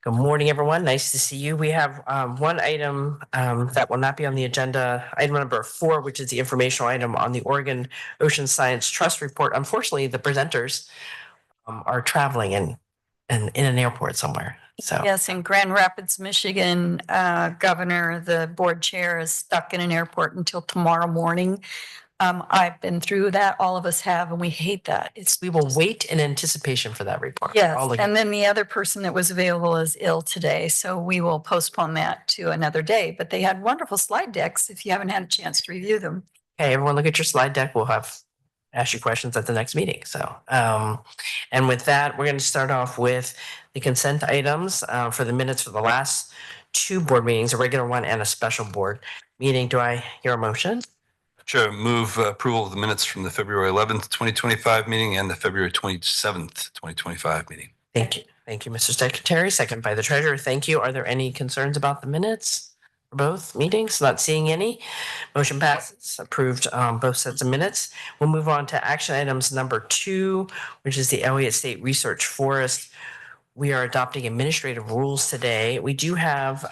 Good morning, everyone. Nice to see you. We have one item that will not be on the agenda, item number 4, which is the informational item on the Oregon Ocean Science Trust report. Unfortunately, the presenters are traveling in an airport somewhere. So Yes, in Grand Rapids, Michigan, Governor, the board chair is stuck in an airport until tomorrow morning. I've been through that. All of us have, and we hate that. we will wait in anticipation for that report. Yes, and then the other person that was available is ill today, so we will postpone that to another day. But they had wonderful slide decks if you haven't had a chance to review them. Okay, everyone look at your slide deck. We'll ask you questions at the next meeting. So, and with that, we're going to start off with the consent items for the minutes for the last 2 board meetings, a regular one and a special board meeting. Do I hear a motion? Sure. Move approval of the minutes from the February 11th, 2025 meeting and the February 27th, 2025 meeting. Thank you. Thank you, Mr. Secretary. Second by the treasurer. Thank you. Are there any concerns about the minutes for both meetings? Not seeing any. Motion passes. Approved both sets of minutes. We'll move on to action items number 2, which is the Elliott State Research Forest. We are adopting administrative rules today. We do have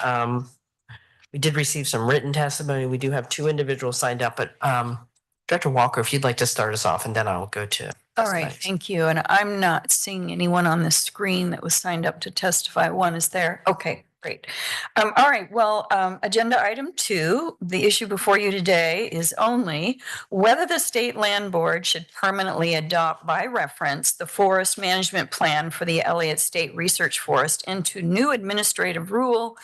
we did receive some written testimony. We do have 2 individuals signed up, but Director Walker, if you'd like to start us off, and then I'll go to. All right, thank you. And I'm not seeing anyone on the screen that was signed up to testify. One is there. Okay, great. All right, well, agenda item 2, the issue before you today is only whether the State Land Board should permanently adopt by reference the forest management plan for the Elliott State Research Forest into new administrative rule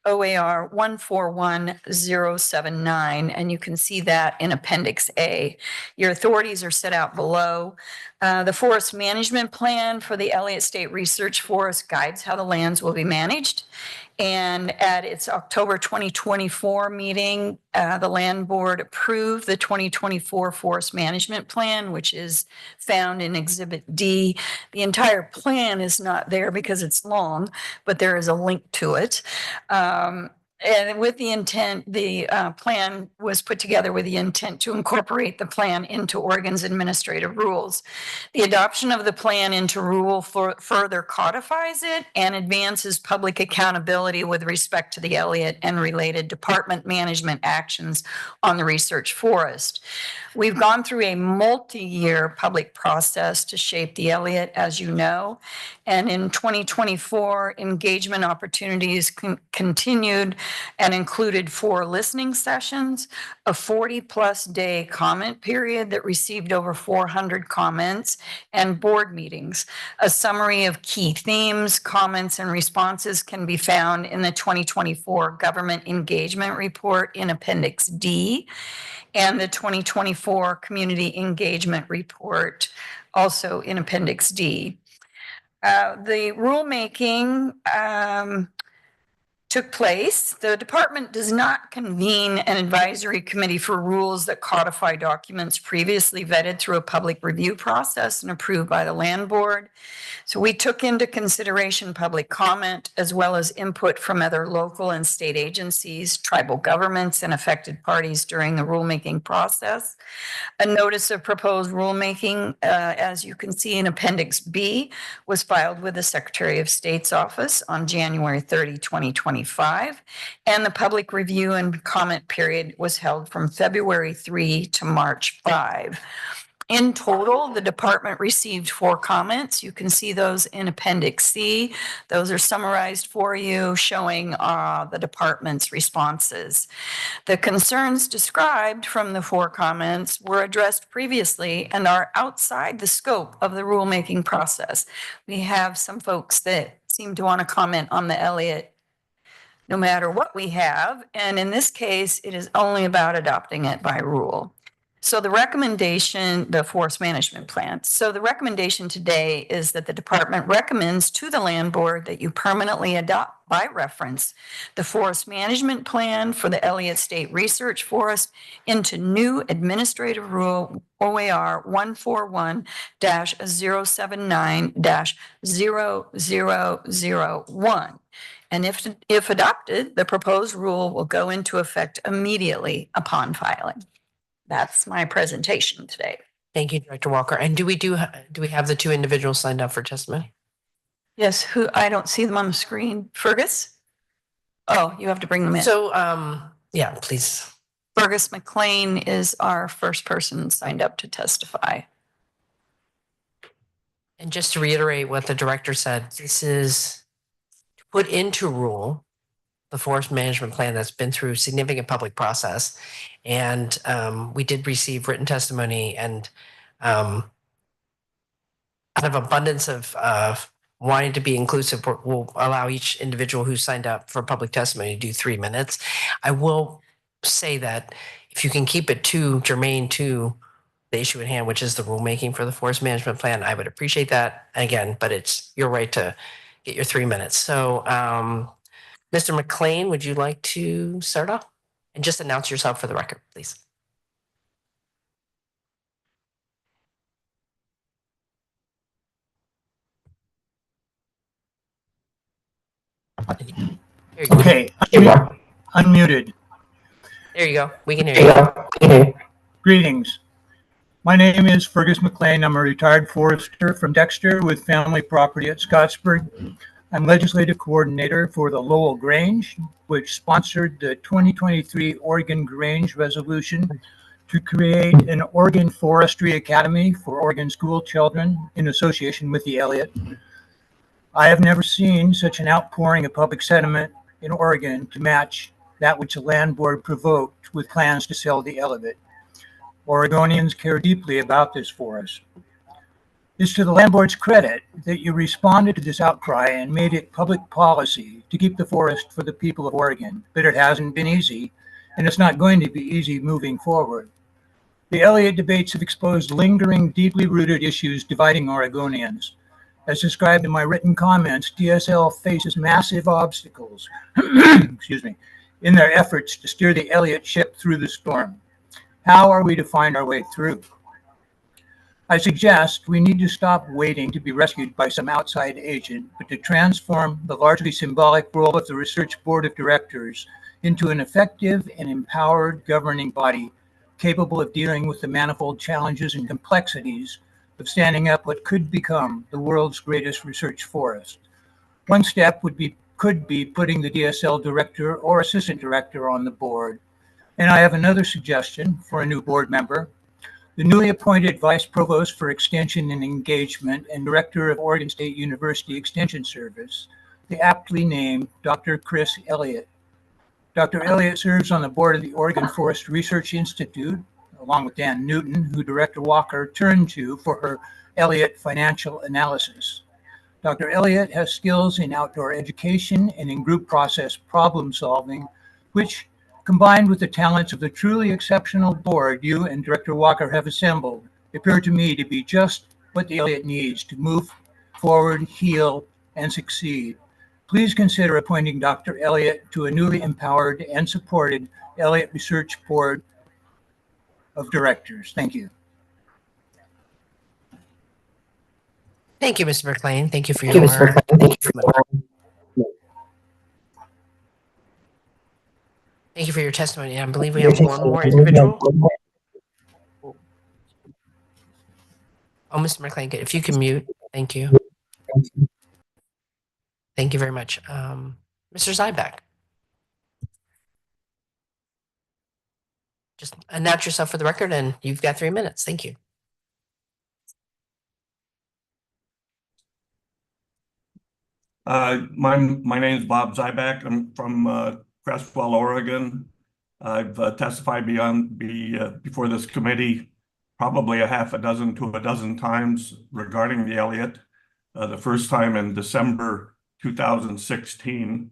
OAR 141079, and you can see that in Appendix A. Your authorities are set out below. The forest management plan for the Elliott State Research Forest guides how the lands will be managed. And at its October 2024 meeting, the Land Board approved the 2024 Forest Management Plan, which is found in Exhibit D. The entire plan is not there because it's long, but there is a link to it. And with the intent, the plan was put together with the intent to incorporate the plan into Oregon's administrative rules. The adoption of the plan into rule further codifies it and advances public accountability with respect to the Elliott and related department management actions on the research forest. We've gone through a multi-year public process to shape the Elliott, as you know, and in 2024, engagement opportunities continued and included 4 listening sessions, a 40-plus day comment period that received over 400 comments, and board meetings. A summary of key themes, comments, and responses can be found in the 2024 Government Engagement Report in Appendix D, and the 2024 Community Engagement Report also in Appendix D. The rulemaking took place. The department does not convene an advisory committee for rules that codify documents previously vetted through a public review process and approved by the Land Board. So we took into consideration public comment as well as input from other local and state agencies, tribal governments, and affected parties during the rulemaking process. A notice of proposed rulemaking, as you can see in Appendix B, was filed with the Secretary of State's office on January 30, 2025, and the public review and comment period was held from February 3 to March 5. In total, the department received 4 comments. You can see those in Appendix C. Those are summarized for you, showing the department's responses. The concerns described from the 4 comments were addressed previously and are outside the scope of the rulemaking process. We have some folks that seem to want to comment on the Elliott no matter what we have, and in this case, it is only about adopting it by rule. So the recommendation, the forest management plan. So the recommendation today is that the department recommends to the Land Board that you permanently adopt by reference the forest management plan for the Elliott State Research Forest into new administrative rule OAR 141-079-0001. And if adopted, the proposed rule will go into effect immediately upon filing. That's my presentation today. Thank you, Director Walker. And do we have the 2 individuals signed up for testimony? Yes, who, I don't see them on the screen. Fergus? Oh, you have to bring them in. So, yeah, please. Fergus McLean is our first person signed up to testify. And just to reiterate what the director said, this is to put into rule the forest management plan that's been through significant public process. And we did receive written testimony, and out of abundance of wanting to be inclusive, we'll allow each individual who signed up for public testimony to do 3 minutes. I will say that if you can keep it to germane to the issue at hand, which is the rulemaking for the forest management plan, I would appreciate that. Again, but it's your right to get your 3 minutes. So, Mr. McLean, would you like to start off and just announce yourself for the record, please? There you go. Okay, unmuted. There you go. We can hear you. Greetings. My name is Fergus McLean. I'm a retired forester from Dexter with family property at Scottsburg. I'm legislative coordinator for the Lowell Grange, which sponsored the 2023 Oregon Grange resolution to create an Oregon Forestry Academy for Oregon school children in association with the Elliott. I have never seen such an outpouring of public sentiment in Oregon to match that which the land board provoked with plans to sell the Elliott. Oregonians care deeply about this forest. It's to the land board's credit that you responded to this outcry and made it public policy to keep the forest for the people of Oregon, but it hasn't been easy, and it's not going to be easy moving forward. The Elliott debates have exposed lingering, deeply rooted issues dividing Oregonians. As described in my written comments, DSL faces massive obstacles excuse me, in their efforts to steer the Elliott ship through the storm. How are we to find our way through? I suggest we need to stop waiting to be rescued by some outside agent, but to transform the largely symbolic role of the Research Board of Directors into an effective and empowered governing body capable of dealing with the manifold challenges and complexities of standing up what could become the world's greatest research forest. One step could be putting the DSL director or assistant director on the board. And I have another suggestion for a new board member. The newly appointed Vice Provost for Extension and Engagement and Director of Oregon State University Extension Service, the aptly named Dr. Chris Elliott. Dr. Elliott serves on the board of the Oregon Forest Research Institute, along with Dan Newton, who Director Walker turned to for her Elliott financial analysis. Dr. Elliott has skills in outdoor education and in group process problem solving, which, combined with the talents of the truly exceptional board you and Director Walker have assembled, appear to me to be just what the Elliott needs to move forward, heal, and succeed. Please consider appointing Dr. Elliott to a newly empowered and supported Elliott Research Board of Directors. Thank you. Thank you, Mr. McLean. Thank you for your Thank you for your testimony. I believe we have one more individual. Oh, Mr. McLean, if you can mute. Thank you. Thank you very much. Mr. Zyback. Just announce yourself for the record, and you've got 3 minutes. Thank you. My name is Bob Zyback. I'm from Crestwell, Oregon. I've testified before this committee probably a half a dozen to a dozen times regarding the Elliott. The first time in December 2016.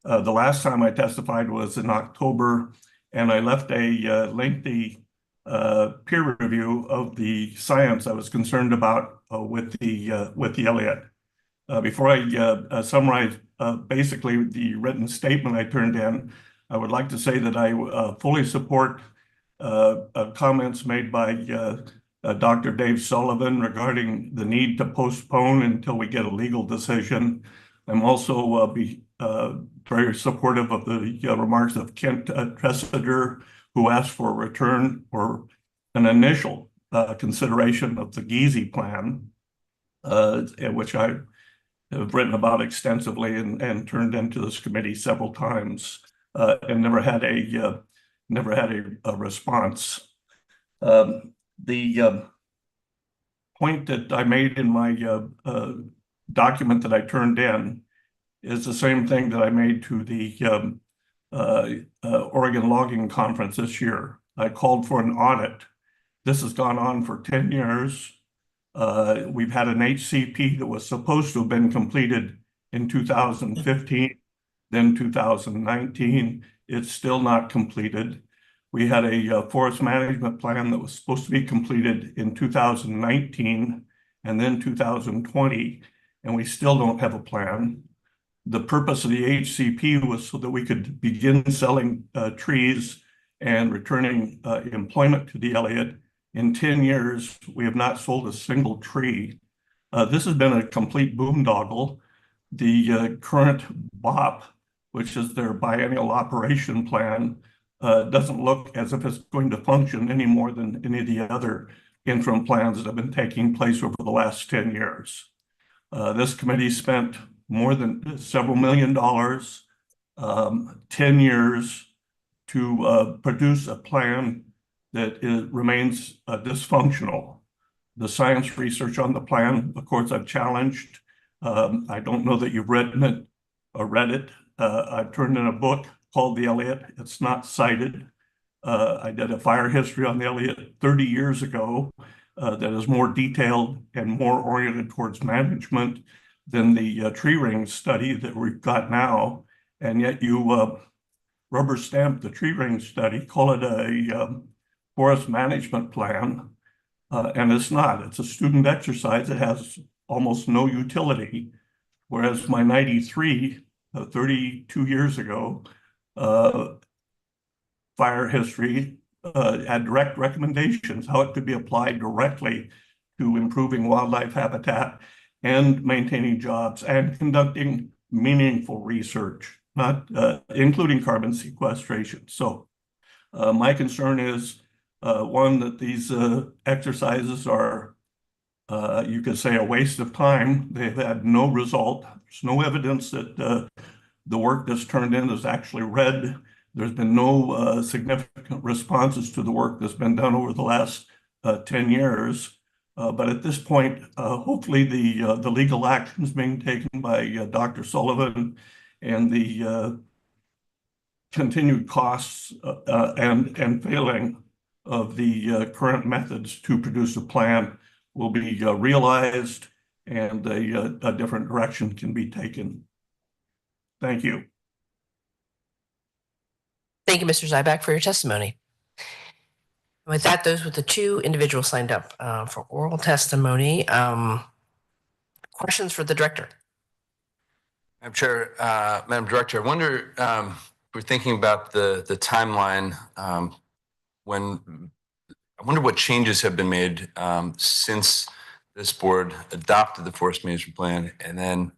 The last time I testified was in October, and I left a lengthy peer review of the science I was concerned about with the Elliott. Before I summarize basically the written statement I turned in, I would like to say that I fully support comments made by Dr. Dave Sullivan regarding the need to postpone until we get a legal decision. I'm also very supportive of the remarks of Kent Tresseder, who asked for a return or an initial consideration of the Giese plan, which I have written about extensively and turned into this committee several times, and never had a response. The point that I made in my document that I turned in is the same thing that I made to the Oregon Logging Conference this year. I called for an audit. This has gone on for 10 years. We've had an HCP that was supposed to have been completed in 2015, then 2019. It's still not completed. We had a forest management plan that was supposed to be completed in 2019 and then 2020, and we still don't have a plan. The purpose of the HCP was so that we could begin selling trees and returning employment to the Elliott. In 10 years, we have not sold a single tree. This has been a complete boondoggle. The current BOP, which is their biennial operation plan, doesn't look as if it's going to function any more than any of the other interim plans that have been taking place over the last 10 years. This committee spent more than several $1 million, 10 years to produce a plan that remains dysfunctional. The science research on the plan, of course, I've challenged. I don't know that you've read it or read it. I've turned in a book called The Elliott. It's not cited. I did a fire history on the Elliott 30 years ago that is more detailed and more oriented towards management than the tree ring study that we've got now. And yet you rubber stamp the tree ring study, call it a forest management plan. And it's not. It's a student exercise. It has almost no utility. Whereas my 93, 32 years ago, fire history had direct recommendations how it could be applied directly to improving wildlife habitat and maintaining jobs and conducting meaningful research, not including carbon sequestration. So my concern is one, that these exercises are, you could say, a waste of time. They've had no result. There's no evidence that the work that's turned in is actually read. There's been no significant responses to the work that's been done over the last 10 years. But at this point, hopefully the legal actions being taken by Dr. Sullivan and the continued costs and failing of the current methods to produce a plan will be realized, and a different direction can be taken. Thank you. Thank you, Mr. Zyback, for your testimony. With that, those were the two individuals signed up for oral testimony. Questions for the director? Madam Chair, Madam Director, I wonder, we're thinking about the timeline. I wonder what changes have been made since this board adopted the forest management plan, and then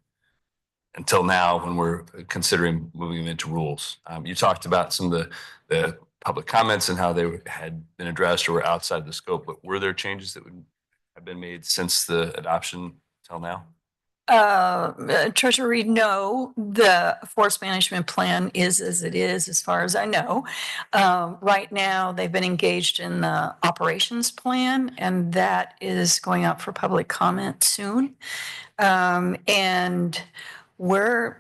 until now when we're considering moving them into rules. You talked about some of the public comments and how they had been addressed or were outside the scope, but were there changes that would have been made since the adoption till now? Treasurer Reed, no, the forest management plan is as it is, as far as I know. Right now, they've been engaged in the operations plan, and that is going out for public comment soon. And we're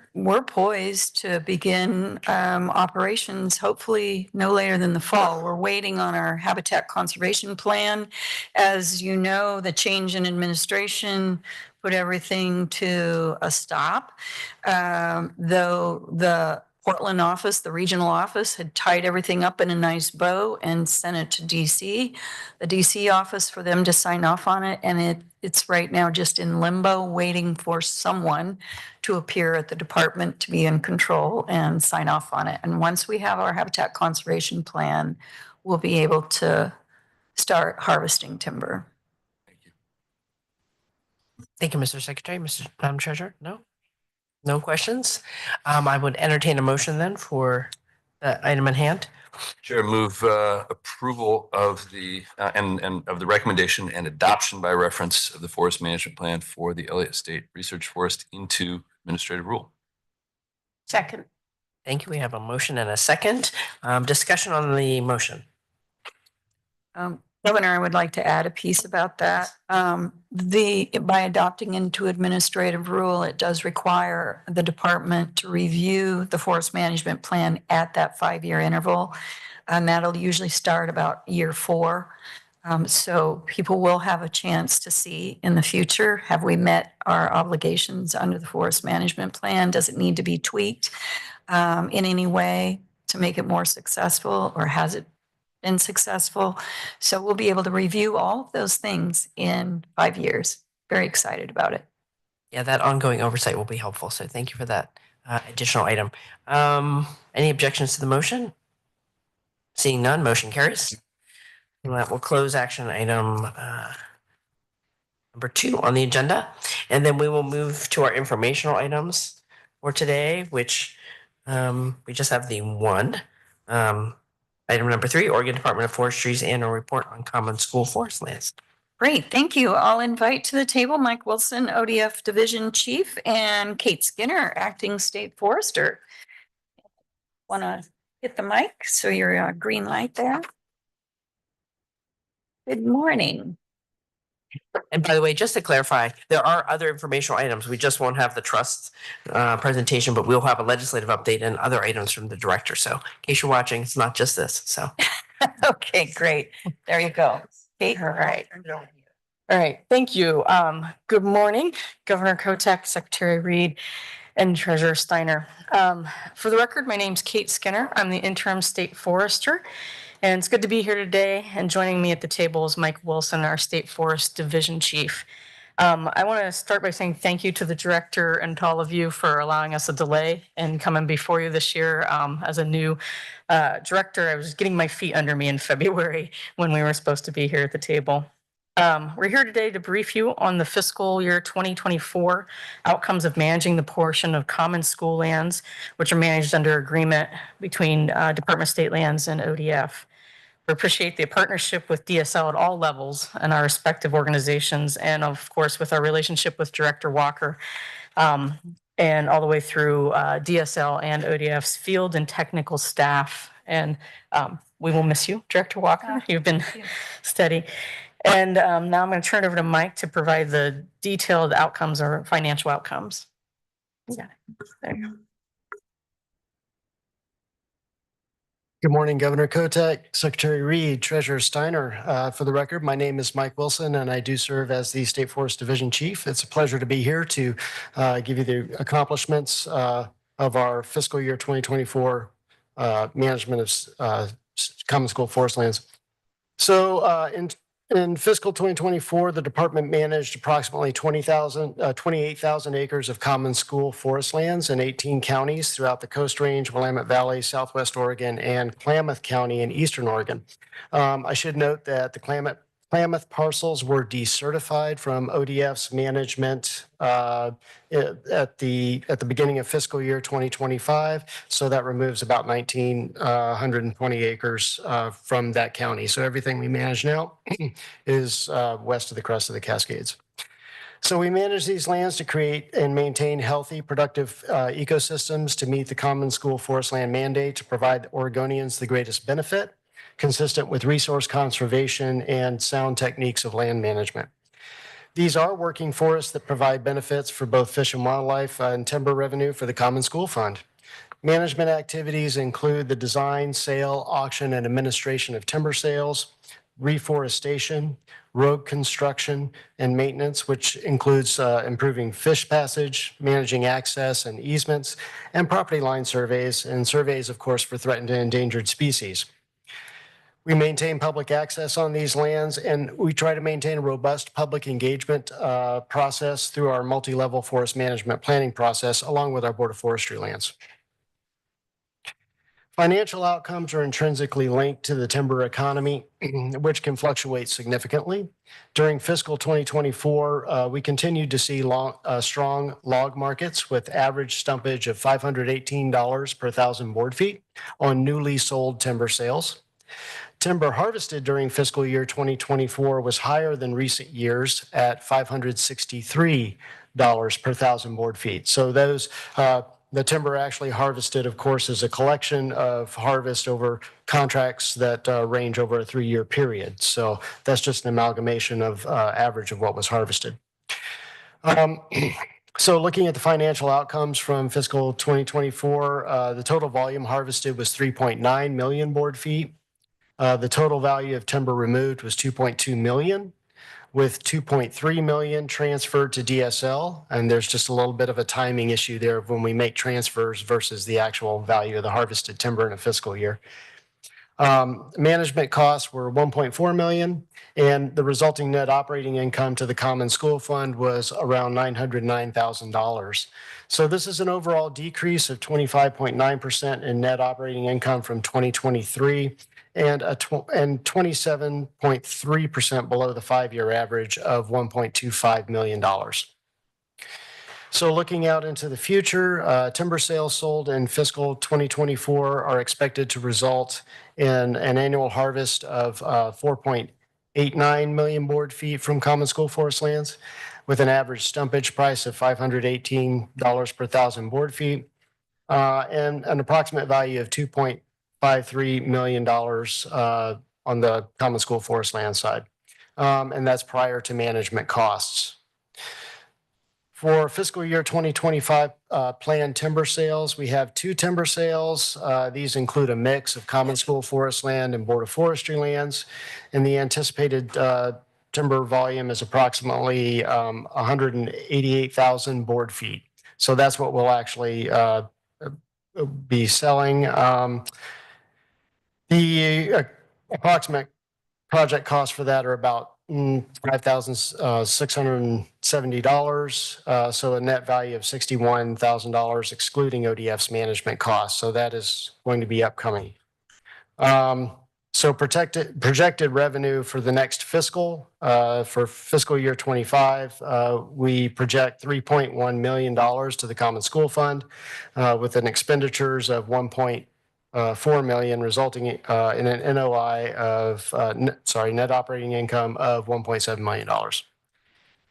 poised to begin operations hopefully no later than the fall. We're waiting on our habitat conservation plan. As you know, the change in administration put everything to a stop. Though the Portland office, the regional office, had tied everything up in a nice bow and sent it to DC, the DC office, for them to sign off on it. And it's right now just in limbo, waiting for someone to appear at the department to be in control and sign off on it. And once we have our habitat conservation plan, we'll be able to start harvesting timber. Thank you, Mr. Secretary. Madam Treasurer, no? No questions? I would entertain a motion then for the item in hand? Chair, move approval of the and of the recommendation and adoption by reference of the forest management plan for the Elliott State Research Forest into administrative rule. Second. Thank you. We have a motion and a second. Discussion on the motion. Governor, I would like to add a piece about that. By adopting into administrative rule, it does require the department to review the forest management plan at that 5-year interval. And that'll usually start about year 4. So people will have a chance to see in the future, have we met our obligations under the forest management plan? Does it need to be tweaked in any way to make it more successful, or has it been successful? So we'll be able to review all of those things in 5 years. Very excited about it. Yeah, that ongoing oversight will be helpful. So thank you for that additional item. Any objections to the motion? Seeing none, motion carries. And that will close action item number 2 on the agenda. And then we will move to our informational items for today, which we just have the one. Item number 3, Oregon Department of Forestry's annual report on common school forest lands. Great, thank you. I'll invite to the table Mike Wilson, ODF Division Chief, and Kate Skinner, Acting State Forester. Want to hit the mic? So you're green light there. Good morning. And by the way, just to clarify, there are other informational items. We just won't have the trust presentation, but we'll have a legislative update and other items from the director. So in case you're watching, it's not just this. So Okay, great. There you go. Kate, All right. turn it over to you. All right, thank you. Good morning, Governor Kotek, Secretary Reed, and Treasurer Steiner. For the record, my name's Kate Skinner. I'm the interim state forester, and it's good to be here today. And joining me at the table is Mike Wilson, our State Forest Division Chief. I want to start by saying thank you to the director and to all of you for allowing us a delay in coming before you this year. As a new director, I was getting my feet under me in February when we were supposed to be here at the table. We're here today to brief you on the fiscal year 2024 outcomes of managing the portion of common school lands, which are managed under agreement between Department of State Lands and ODF. We appreciate the partnership with DSL at all levels and our respective organizations, and of course with our relationship with Director Walker, and all the way through DSL and ODF's field and technical staff. And we will miss you, Director Walker. You've been steady. And now I'm going to turn it over to Mike to provide the detailed outcomes or financial outcomes. Yeah, there you go. Good morning, Governor Kotek, Secretary Reed, Treasurer Steiner. For the record, my name is Mike Wilson, and I do serve as the State Forest Division Chief. It's a pleasure to be here to give you the accomplishments of our fiscal year 2024 management of common school forest lands. So in fiscal 2024, the department managed approximately 28,000 acres of common school forest lands in 18 counties throughout the Coast Range, Willamette Valley, Southwest Oregon, and Klamath County in Eastern Oregon. I should note that the Klamath parcels were decertified from ODF's management at the beginning of fiscal year 2025. So that removes about 1,920 acres from that county. So everything we manage now is west of the crest of the Cascades. So we manage these lands to create and maintain healthy, productive ecosystems to meet the common school forest land mandate to provide Oregonians the greatest benefit, consistent with resource conservation and sound techniques of land management. These are working forests that provide benefits for both fish and wildlife and timber revenue for the Common School Fund. Management activities include the design, sale, auction, and administration of timber sales, reforestation, road construction, and maintenance, which includes improving fish passage, managing access and easements, and property line surveys, and surveys, of course, for threatened and endangered species. We maintain public access on these lands, and we try to maintain a robust public engagement process through our multi-level forest management planning process, along with our Board of Forestry lands. Financial outcomes are intrinsically linked to the timber economy, which can fluctuate significantly. During fiscal 2024, we continued to see strong log markets with average stumpage of $518 per thousand board feet on newly sold timber sales. Timber harvested during fiscal year 2024 was higher than recent years at $563 per thousand board feet. So the timber actually harvested, of course, is a collection of harvest over contracts that range over a 3-year period. So that's just an amalgamation of average of what was harvested. So looking at the financial outcomes from fiscal 2024, the total volume harvested was 3.9 million board feet. The total value of timber removed was 2.2 million, with 2.3 million transferred to DSL. And there's just a little bit of a timing issue there when we make transfers versus the actual value of the harvested timber in a fiscal year. Management costs were 1.4 million, and the resulting net operating income to the Common School Fund was around $909,000. So this is an overall decrease of 25.9% in net operating income from 2023 and 27.3% below the 5-year average of $1.25 million. So looking out into the future, timber sales sold in fiscal 2024 are expected to result in an annual harvest of 4.89 million board feet from Common School Forest Lands, with an average stumpage price of $518 per thousand board feet, and an approximate value of $2.53 million on the Common School Forest Land side. And that's prior to management costs. For fiscal year 2025 planned timber sales, we have 2 timber sales. These include a mix of Common School Forest Land and Board of Forestry lands. And the anticipated timber volume is approximately 188,000 board feet. So that's what we'll actually be selling. The approximate project costs for that are about $5,670. So a net value of $61,000, excluding ODF's management costs. So that is going to be upcoming. So projected revenue for the next fiscal, for fiscal year 25, we project $3.1 million to the Common School Fund, with an expenditures of $1.4 million, resulting in an NOI of, net operating income of $1.7 million.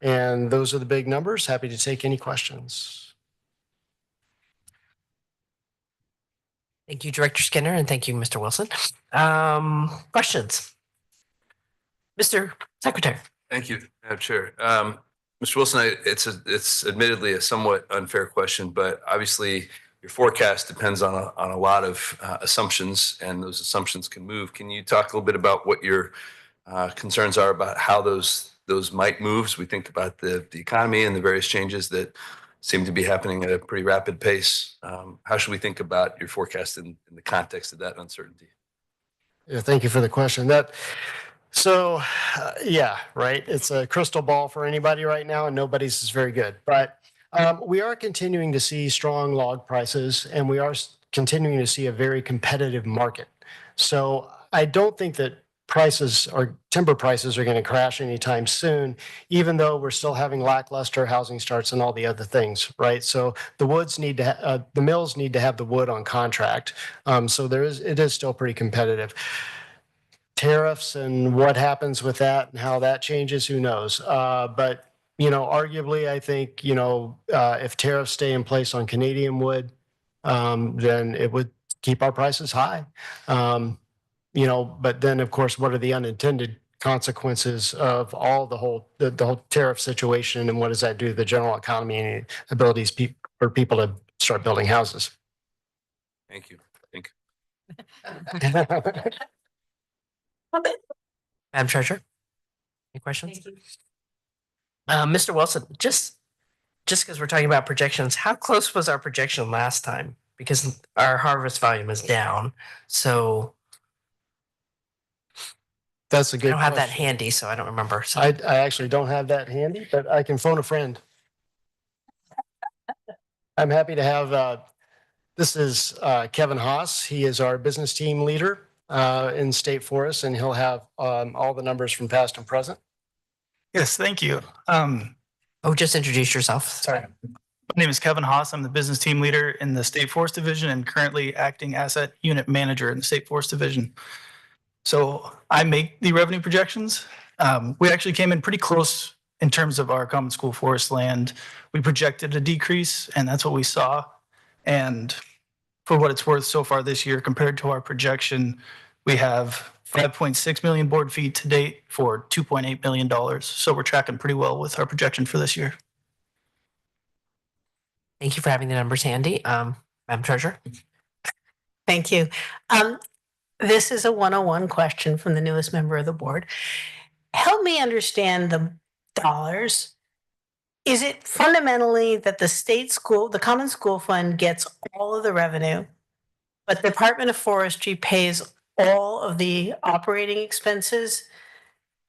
And those are the big numbers. Happy to take any questions. Thank you, Director Skinner, and thank you, Mr. Wilson. Questions? Mr. Secretary. Thank you, Madam Chair. Mr. Wilson, it's admittedly a somewhat unfair question, but obviously your forecast depends on a lot of assumptions, and those assumptions can move. Can you talk a little bit about what your concerns are about how those might move as we think about the economy and the various changes that seem to be happening at a pretty rapid pace? How should we think about your forecast in the context of that uncertainty? Yeah, thank you for the question. Right. It's a crystal ball for anybody right now, and nobody's is very good. But we are continuing to see strong log prices, and we are continuing to see a very competitive market. So I don't think that timber prices are going to crash anytime soon, even though we're still having lackluster housing starts and all the other things, right? So the mills need to have the wood on contract. So it is still pretty competitive. Tariffs and what happens with that and how that changes, who knows? But arguably, I think, if tariffs stay in place on Canadian wood, then it would keep our prices high. But then, of course, what are the unintended consequences of the whole tariff situation, and what does that do to the general economy and abilities for people to start building houses? Thank you. Madam Treasurer, any questions? Mr. Wilson, just because we're talking about projections, how close was our projection last time? Because our harvest volume is down. So that's a good I don't have that question. handy, so I don't remember. So. I actually don't have that handy, but I can phone a friend. I'm happy to have This is Kevin Haas. He is our business team leader in State Forest, and he'll have all the numbers from past and present. Yes, thank you. Oh, just introduce yourself. Sorry. My name is Kevin Haas. I'm the business team leader in the State Forest Division and currently acting asset unit manager in the State Forest Division. So I make the revenue projections. We actually came in pretty close in terms of our common school forest land. We projected a decrease, and that's what we saw. And for what it's worth so far this year, compared to our projection, we have 5.6 million board feet to date for $2.8 million. So we're tracking pretty well with our projection for this year. Thank you for having the numbers handy. Madam Treasurer? Thank you. This is a 101 question from the newest member of the board. Help me understand the dollars. Is it fundamentally that the Common School Fund gets all of the revenue, but the Department of Forestry pays all of the operating expenses?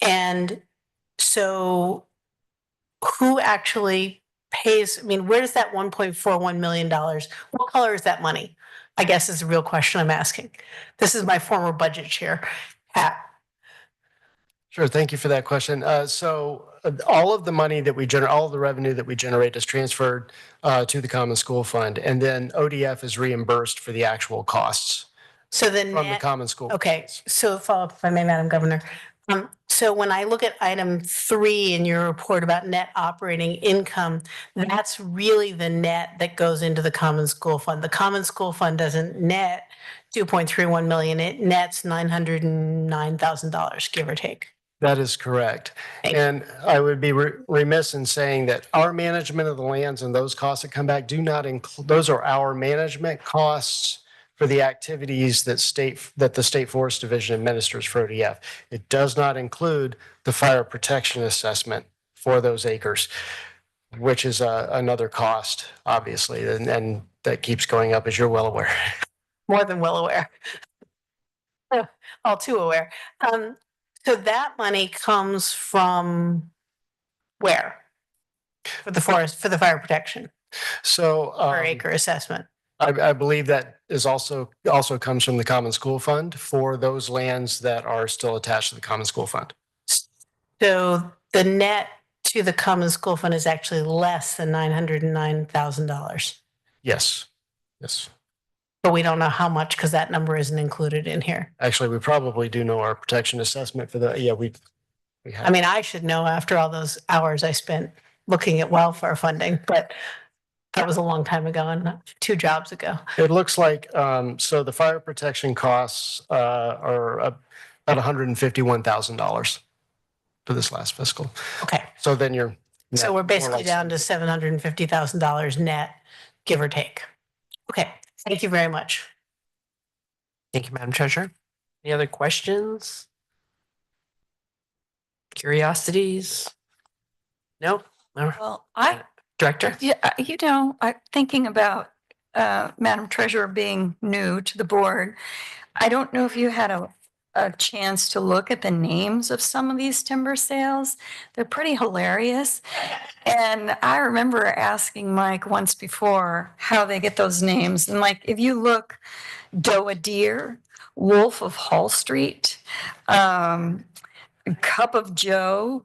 And so who actually pays? I mean, where does that $1.41 million, what color is that money? I guess is the real question I'm asking. This is my former budget chair hat. Sure. Thank you for that question. So all of the money that we generate, all of the revenue that we generate is transferred to the Common School Fund, and then ODF is reimbursed for the actual costs So the from the net, Common School. okay, so follow up if I may, Madam Governor. So when I look at item 3 in your report about net operating income, that's really the net that goes into the Common School Fund. The Common School Fund doesn't net 2.31 million, it nets $909,000, give or take. That is correct. Thank you. And I would be remiss in saying that our management of the lands and those costs that come back do not include, those are our management costs for the activities that the State Forest Division administers for ODF. It does not include the fire protection assessment for those acres, which is another cost, obviously, and that keeps going up, as you're well aware. More than well aware. All too aware. So that money comes from where? For the forest, for the fire protection, So per acre assessment. I believe that is also comes from the Common School Fund for those lands that are still attached to the Common School Fund. So the net to the Common School Fund is actually less than $909,000. Yes, yes. But we don't know how much because that number isn't included in here. Actually, we probably do know our protection assessment for the, yeah, we have. I mean, I should know after all those hours I spent looking at wildfire funding, but that was a long time ago and 2 jobs ago. It looks like, so the fire protection costs are about $151,000 for this last fiscal. Okay, So then you're. so we're more basically like- down to $750,000 net, give or take. Okay, thank you very much. Thank you, Madam Treasurer. Any other questions? Curiosities? No? All right. Well, Director? I'm thinking about Madam Treasurer being new to the board. I don't know if you had a chance to look at the names of some of these timber sales. They're pretty hilarious. And I remember asking Mike once before how they get those names. And like, if you look, Doe Deer, Wolf of Hall Street, Cup of Joe.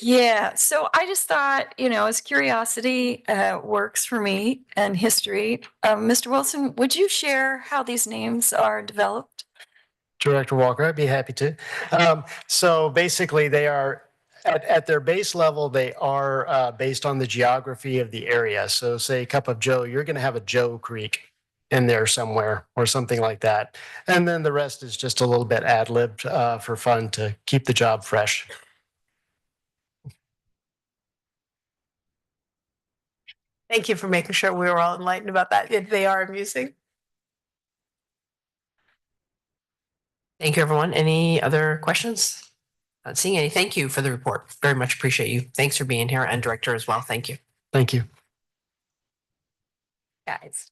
Yeah, so I just thought, as curiosity works for me and history, Mr. Wilson, would you share how these names are developed? Director Walker, I'd be happy to. So basically, they are at their base level, they are based on the geography of the area. So say Cup of Joe, you're going to have a Joe Creek in there somewhere or something like that. And then the rest is just a little bit ad-libbed for fun to keep the job fresh. Thank you for making sure we were all enlightened about that. They are amusing. Thank you, everyone. Any other questions? Not seeing any. Thank you for the report. Very much appreciate you. Thanks for being here, and Director as well. Thank you. Thank you. Guys.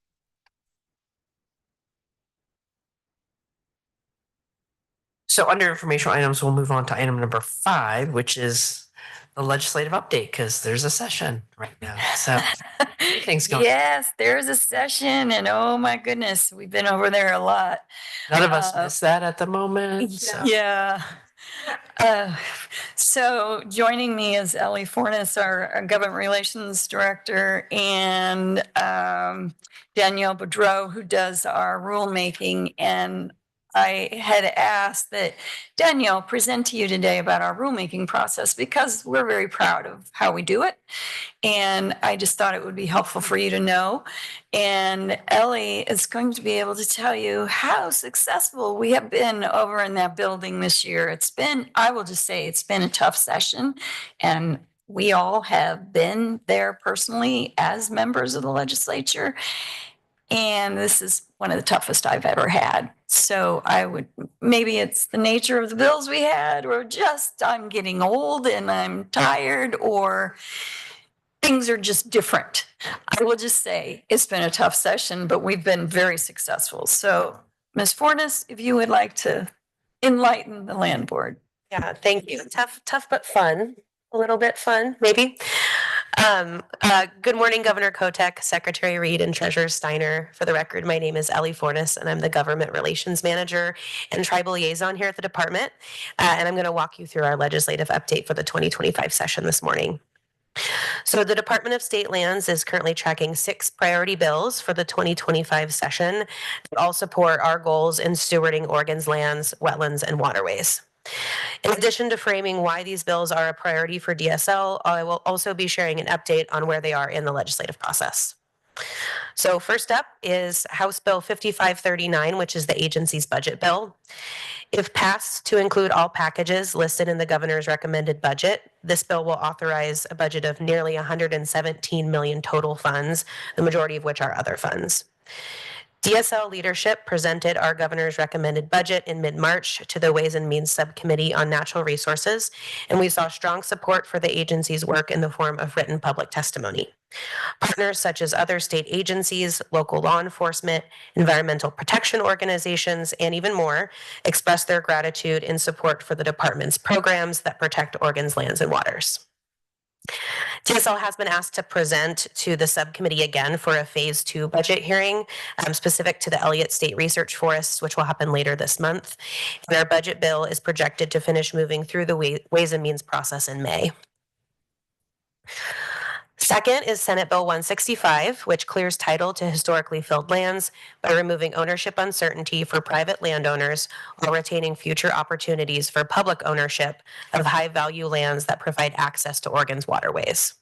So under informational items, we'll move on to item number 5, which is the legislative update because there's a session right now. So things going. Yes, there's a session and oh my goodness, we've been over there a lot. None of us Uh, miss that at the moment. So. Yeah. So joining me is Ellie Fornes, our Government Relations Director, and Danielle Boudreau, who does our rulemaking. And I had asked that Danielle present to you today about our rulemaking process because we're very proud of how we do it. And I just thought it would be helpful for you to know. And Ellie is going to be able to tell you how successful we have been over in that building this year. It's been, I will just say, it's been a tough session. And we all have been there personally as members of the legislature. And this is one of the toughest I've ever had. So I would, maybe it's the nature of the bills we had, or just I'm getting old and I'm tired, or things are just different. I will just say it's been a tough session, but we've been very successful. So Ms. Fornes, if you would like to enlighten the land board. Yeah, thank you. Tough, but fun. A little bit fun, maybe. Good morning, Governor Kotek, Secretary Reed, and Treasurer Steiner. For the record, my name is Ellie Fornes, and I'm the Government Relations Manager and Tribal Liaison here at the department. And I'm going to walk you through our legislative update for the 2025 session this morning. So the Department of State Lands is currently tracking 6 priority bills for the 2025 session that all support our goals in stewarding Oregon's lands, wetlands, and waterways. In addition to framing why these bills are a priority for DSL, I will also be sharing an update on where they are in the legislative process. So first up is House Bill 5539, which is the agency's budget bill. If passed to include all packages listed in the governor's recommended budget, this bill will authorize a budget of nearly 117 million total funds, the majority of which are other funds. DSL leadership presented our governor's recommended budget in mid-March to the Ways and Means Subcommittee on Natural Resources, and we saw strong support for the agency's work in the form of written public testimony. Partners such as other state agencies, local law enforcement, environmental protection organizations, and even more expressed their gratitude and support for the department's programs that protect Oregon's lands and waters. DSL has been asked to present to the subcommittee again for a phase 2 budget hearing specific to the Elliott State Research Forests, which will happen later this month. And our budget bill is projected to finish moving through the Ways and Means process in May. Second is Senate Bill 165, which clears title to historically filled lands by removing ownership uncertainty for private landowners while retaining future opportunities for public ownership of high-value lands that provide access to Oregon's waterways.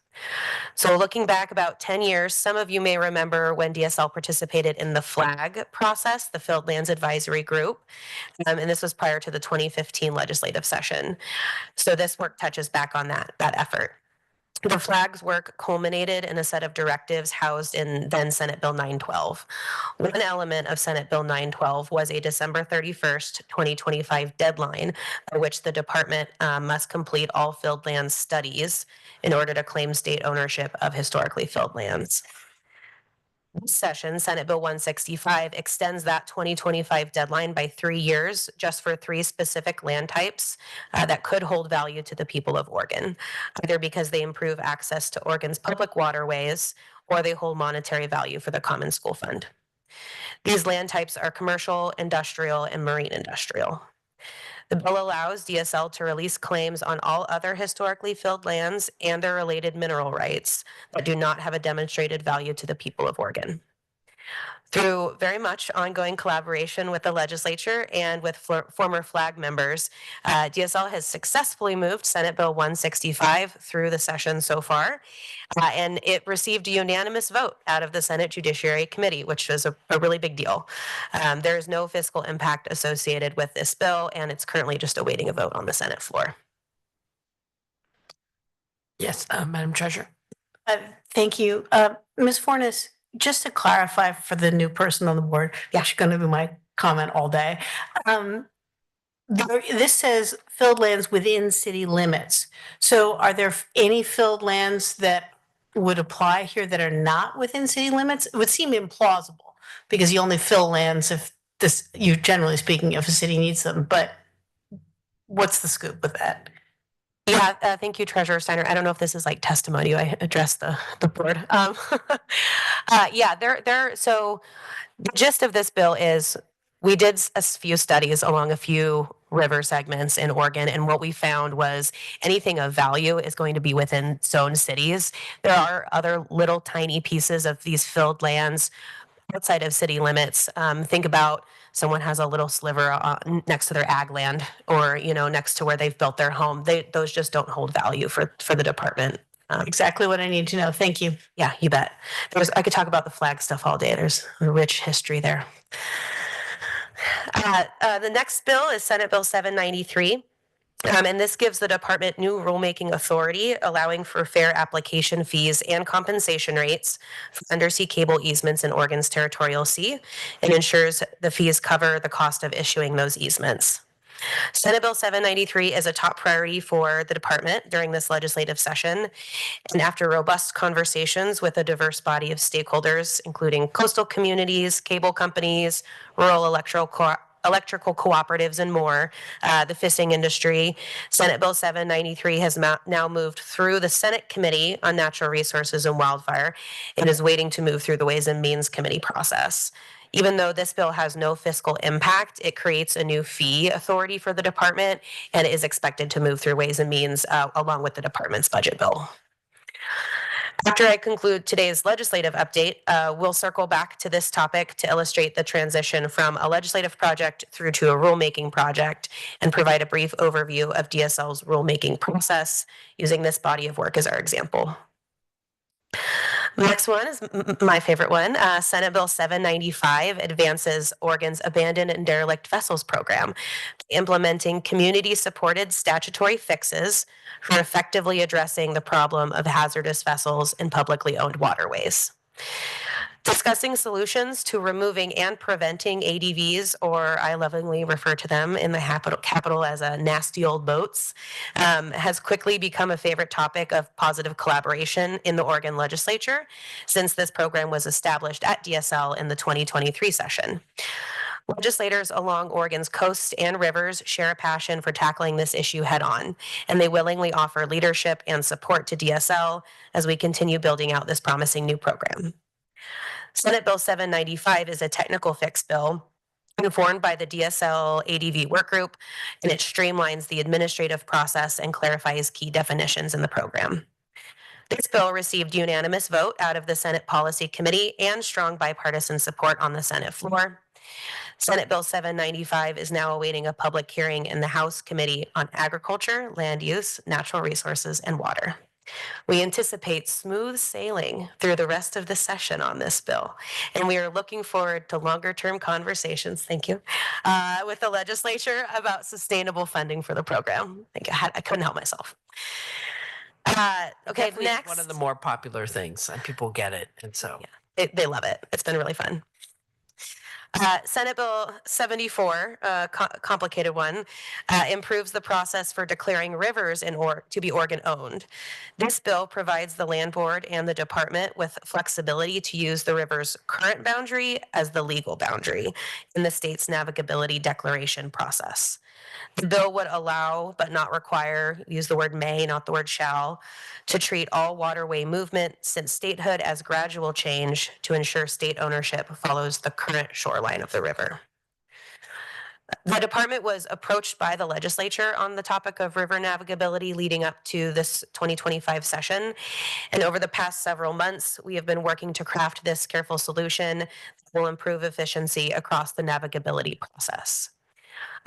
So looking back about 10 years, some of you may remember when DSL participated in the FLAG process, the Filled Lands Advisory Group, and this was prior to the 2015 legislative session. So this work touches back on that effort. The FLAG's work culminated in a set of directives housed in then Senate Bill 912. One element of Senate Bill 912 was a December 31st, 2025 deadline by which the department must complete all filled land studies in order to claim state ownership of historically filled lands. This session, Senate Bill 165, extends that 2025 deadline by 3 years just for 3 specific land types that could hold value to the people of Oregon, either because they improve access to Oregon's public waterways or they hold monetary value for the Common School Fund. These land types are commercial, industrial, and marine industrial. The bill allows DSL to release claims on all other historically filled lands and their related mineral rights that do not have a demonstrated value to the people of Oregon. Through very much ongoing collaboration with the legislature and with former FLAG members, DSL has successfully moved Senate Bill 165 through the session so far, and it received a unanimous vote out of the Senate Judiciary Committee, which was a really big deal. There is no fiscal impact associated with this bill, and it's currently just awaiting a vote on the Senate floor. Yes, Madam Treasurer. Thank you. Ms. Fornes, just to clarify for the new person on the board, that's going to be my comment all day. This says filled lands within city limits. So are there any filled lands that would apply here that are not within city limits? It would seem implausible because you only fill lands if generally speaking, if a city needs them, but what's the scoop with that? Yeah, thank you, Treasurer Steiner. I don't know if this is like testimony. I addressed the board. Yeah, so the gist of this bill is we did a few studies along a few river segments in Oregon, and what we found was anything of value is going to be within zone cities. There are other little tiny pieces of these filled lands outside of city limits. Think about someone has a little sliver next to their ag land, or next to where they've built their home. Those just don't hold value for the department. Exactly what I need to know. Thank you. Yeah, you bet. I could talk about the flag stuff all day. There's a rich history there. The next bill is Senate Bill 793. And this gives the department new rulemaking authority, allowing for fair application fees and compensation rates for undersea cable easements in Oregon's territorial sea, and ensures the fees cover the cost of issuing those easements. Senate Bill 793 is a top priority for the department during this legislative session. And after robust conversations with a diverse body of stakeholders, including coastal communities, cable companies, rural electrical cooperatives, and more, the fishing industry, Senate Bill 793 has now moved through the Senate Committee on Natural Resources and Wildfire and is waiting to move through the Ways and Means Committee process. Even though this bill has no fiscal impact, it creates a new fee authority for the department and is expected to move through Ways and Means along with the department's budget bill. After I conclude today's legislative update, we'll circle back to this topic to illustrate the transition from a legislative project through to a rulemaking project and provide a brief overview of DSL's rulemaking process using this body of work as our example. The next one is my favorite one. Senate Bill 795 advances Oregon's Abandoned and Derelict Vessels Program, implementing community-supported statutory fixes for effectively addressing the problem of hazardous vessels in publicly owned waterways. Discussing solutions to removing and preventing ADVs, or I lovingly refer to them in the capital as nasty old boats, has quickly become a favorite topic of positive collaboration in the Oregon legislature since this program was established at DSL in the 2023 session. Legislators along Oregon's coast and rivers share a passion for tackling this issue head on, and they willingly offer leadership and support to DSL as we continue building out this promising new program. Senate Bill 795 is a technical fix bill informed by the DSL ADV workgroup, and it streamlines the administrative process and clarifies key definitions in the program. This bill received unanimous vote out of the Senate Policy Committee and strong bipartisan support on the Senate floor. Senate Bill 795 is now awaiting a public hearing in the House Committee on Agriculture, Land Use, Natural Resources, and Water. We anticipate smooth sailing through the rest of the session on this bill, and we are looking forward to longer-term conversations, thank you, with the legislature about sustainable funding for the program. I couldn't help myself. Okay, Definitely next. one of the more popular things, and people get it, and so. They love it. It's been really fun. Senate Bill 74, complicated one, improves the process for declaring rivers to be Oregon owned. This bill provides the land board and the department with flexibility to use the river's current boundary as the legal boundary in the state's navigability declaration process. The bill would allow, but not require, use the word may, not the word shall, to treat all waterway movement since statehood as gradual change to ensure state ownership follows the current shoreline of the river. The department was approached by the legislature on the topic of river navigability leading up to this 2025 session. And over the past several months, we have been working to craft this careful solution that will improve efficiency across the navigability process.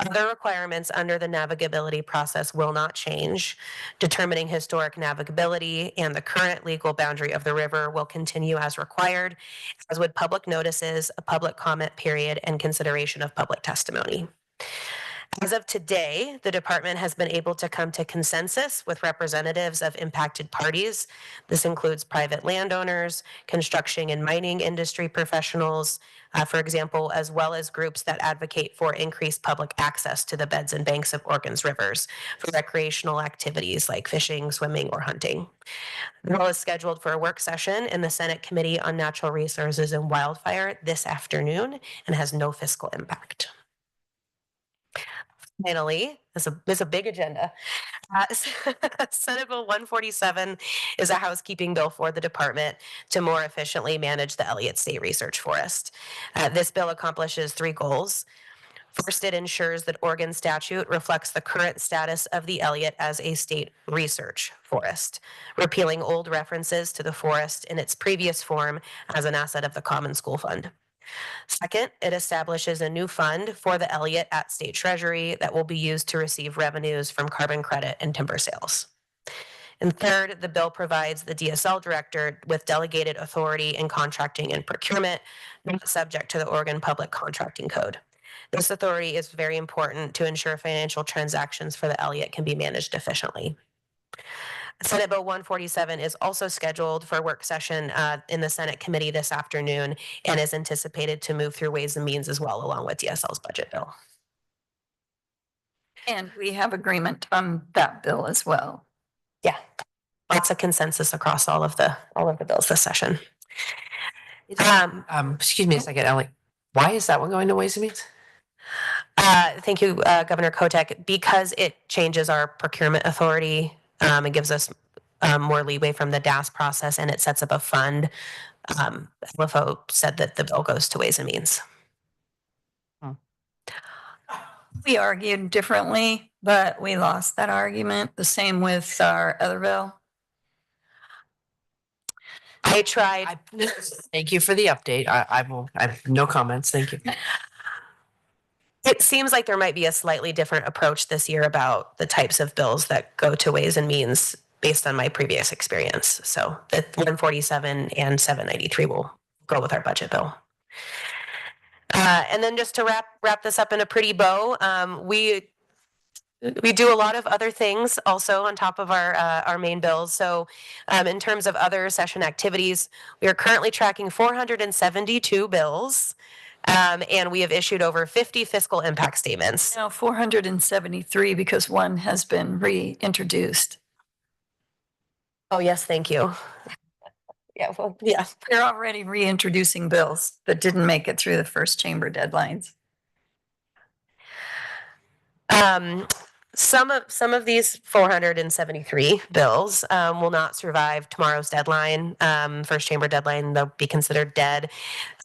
Other requirements under the navigability process will not change. Determining historic navigability and the current legal boundary of the river will continue as required, as would public notices, a public comment period, and consideration of public testimony. As of today, the department has been able to come to consensus with representatives of impacted parties. This includes private landowners, construction and mining industry professionals, for example, as well as groups that advocate for increased public access to the beds and banks of Oregon's rivers for recreational activities like fishing, swimming, or hunting. The bill is scheduled for a work session in the Senate Committee on Natural Resources and Wildfire this afternoon and has no fiscal impact. Finally, this is a big agenda. Senate Bill 147 is a housekeeping bill for the department to more efficiently manage the Elliott State Research Forest. This bill accomplishes 3 goals. First, it ensures that Oregon statute reflects the current status of the Elliott as a state research forest, repealing old references to the forest in its previous form as an asset of the Common School Fund. Second, it establishes a new fund for the Elliott at State Treasury that will be used to receive revenues from carbon credit and timber sales. And third, the bill provides the DSL director with delegated authority in contracting and procurement, not subject to the Oregon Public Contracting Code. This authority is very important to ensure financial transactions for the Elliott can be managed efficiently. Senate Bill 147 is also scheduled for a work session in the Senate committee this afternoon and is anticipated to move through Ways and Means as well, along with DSL's budget bill. And we have agreement on that bill as well. Yeah, lots of consensus across all of the bills this session. Excuse me a second, Ellie. Why is that one going to Ways and Means? Thank you, Governor Kotek. Because it changes our procurement authority, it gives us more leeway from the DAS process, and it sets up a fund. LFO said that the bill goes to Ways and Means. We argued differently, but we lost that argument. The same with our other bill. I tried. Thank you for the update. I have no comments. Thank you. It seems like there might be a slightly different approach this year about the types of bills that go to Ways and Means based on my previous experience. So the 147 and 793 will go with our budget bill. And then just to wrap this up in a pretty bow, we do a lot of other things also on top of our main bills. So in terms of other session activities, we are currently tracking 472 bills. And we have issued over 50 fiscal impact statements. Now 473 because one has been reintroduced. Oh, yes, thank you. Yeah, well, yeah. They're already reintroducing bills that didn't make it through the first chamber deadlines. Some of these 473 bills will not survive tomorrow's deadline, first chamber deadline. They'll be considered dead.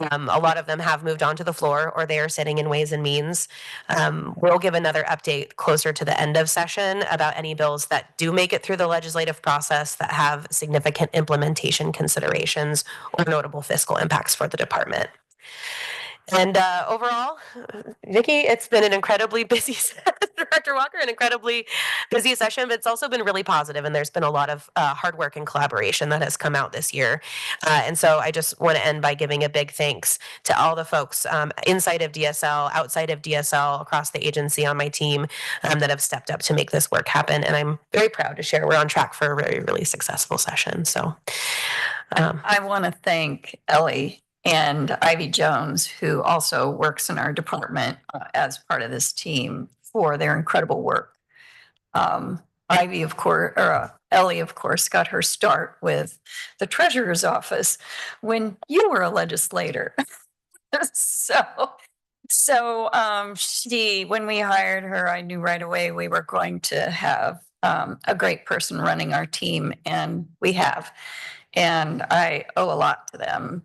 A lot of them have moved on to the floor, or they are sitting in Ways and Means. We'll give another update closer to the end of session about any bills that do make it through the legislative process that have significant implementation considerations or notable fiscal impacts for the department. And overall, Vicki, it's been an incredibly busy Director Walker, an incredibly busy session, but it's also been really positive, and there's been a lot of hard work and collaboration that has come out this year. And so I just want to end by giving a big thanks to all the folks inside of DSL, outside of DSL, across the agency on my team that have stepped up to make this work happen. And I'm very proud to share we're on track for a really, really successful session. So I want to thank Ellie and Ivy Jones, who also works in our department as part of this team, for their incredible work. Ivy, of course, or Ellie, of course, got her start with the treasurer's office when you were a legislator. She, when we hired her, I knew right away we were going to have a great person running our team, and we have. And I owe a lot to them.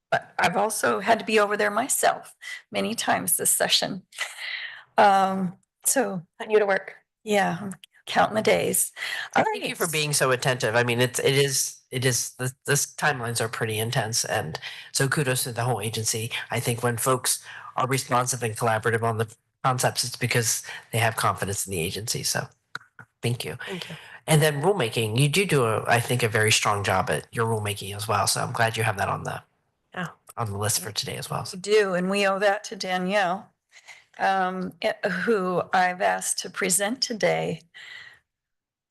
But I've also had to be over there myself many times this session. So putting you to work. Yeah, I'm counting the days. Thank you for being so attentive. I mean, it is, this timelines are pretty intense. And so kudos to the whole agency. I think when folks are responsive and collaborative on the concepts, it's because they have confidence in the agency. So thank you. Thank you. And then rulemaking, you do I think, a very strong job at your rulemaking as well. So I'm glad you have that on the list for today as well. We do, and we owe that to Danielle, who I've asked to present today.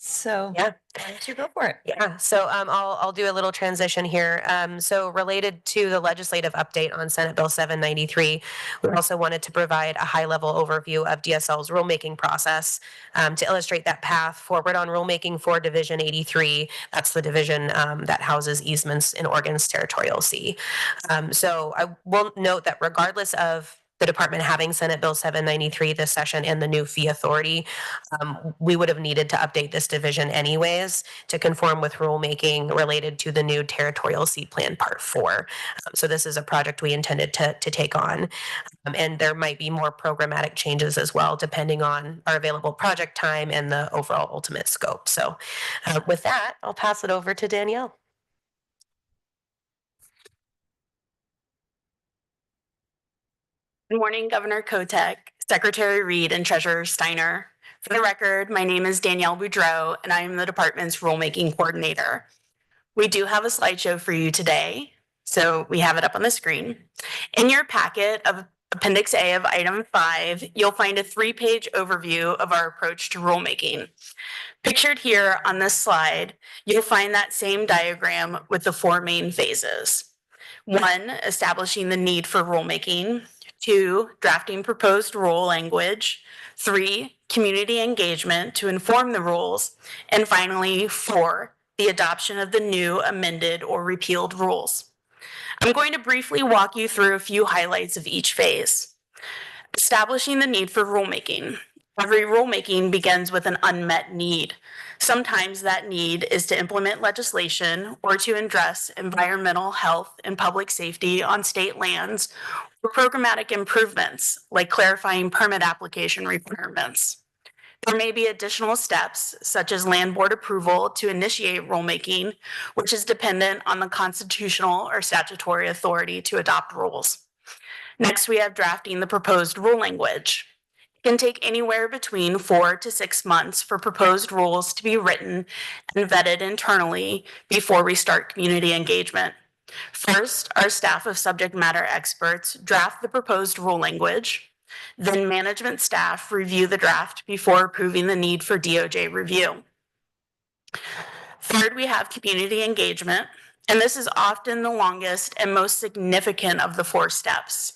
So yeah, why don't you go for it? Yeah, so I'll do a little transition here. So related to the legislative update on Senate Bill 793, we also wanted to provide a high-level overview of DSL's rulemaking process to illustrate that path forward on rulemaking for Division 83. That's the division that houses easements in Oregon's territorial sea. So I will note that regardless of the department having Senate Bill 793 this session and the new fee authority, we would have needed to update this division anyways to conform with rulemaking related to the new territorial seat plan part 4. So this is a project we intended to take on. And there might be more programmatic changes as well, depending on our available project time and the overall ultimate scope. So with that, I'll pass it over to Danielle. Good morning, Governor Kotek, Secretary Reed, and Treasurer Steiner. For the record, my name is Danielle Boudreau, and I am the department's rulemaking coordinator. We do have a slideshow for you today, so we have it up on the screen. In your packet of Appendix A of Item 5, you'll find a 3-page overview of our approach to rulemaking. Pictured here on this slide, you'll find that same diagram with the 4 main phases. 1, establishing the need for rulemaking. 2, drafting proposed rule language. 3, community engagement to inform the rules. And finally, 4, the adoption of the new, amended, or repealed rules. I'm going to briefly walk you through a few highlights of each phase. Establishing the need for rulemaking. Every rulemaking begins with an unmet need. Sometimes that need is to implement legislation or to address environmental, health, and public safety on state lands, or programmatic improvements like clarifying permit application requirements. There may be additional steps, such as land board approval to initiate rulemaking, which is dependent on the constitutional or statutory authority to adopt rules. Next, we have drafting the proposed rule language. It can take anywhere between 4 to 6 months for proposed rules to be written and vetted internally before we start community engagement. First, our staff of subject matter experts draft the proposed rule language. Then management staff review the draft before approving the need for DOJ review. Third, we have community engagement, and this is often the longest and most significant of the 4 steps.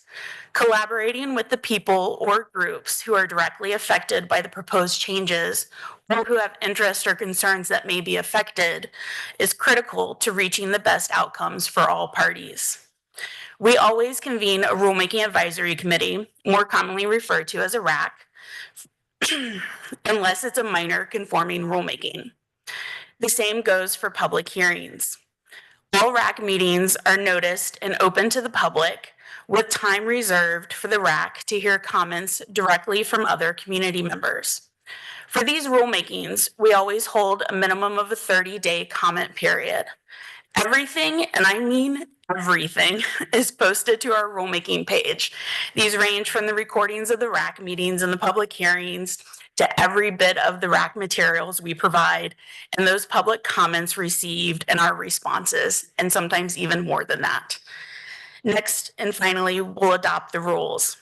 Collaborating with the people or groups who are directly affected by the proposed changes or who have interests or concerns that may be affected is critical to reaching the best outcomes for all parties. We always convene a rulemaking advisory committee, more commonly referred to as a RAC, unless it's a minor conforming rulemaking. The same goes for public hearings. All RAC meetings are noticed and open to the public, with time reserved for the RAC to hear comments directly from other community members. For these rulemakings, we always hold a minimum of a 30-day comment period. Everything, and I mean everything, is posted to our rulemaking page. These range from the recordings of the RAC meetings and the public hearings to every bit of the RAC materials we provide and those public comments received and our responses, and sometimes even more than that. Next, and finally, we'll adopt the rules.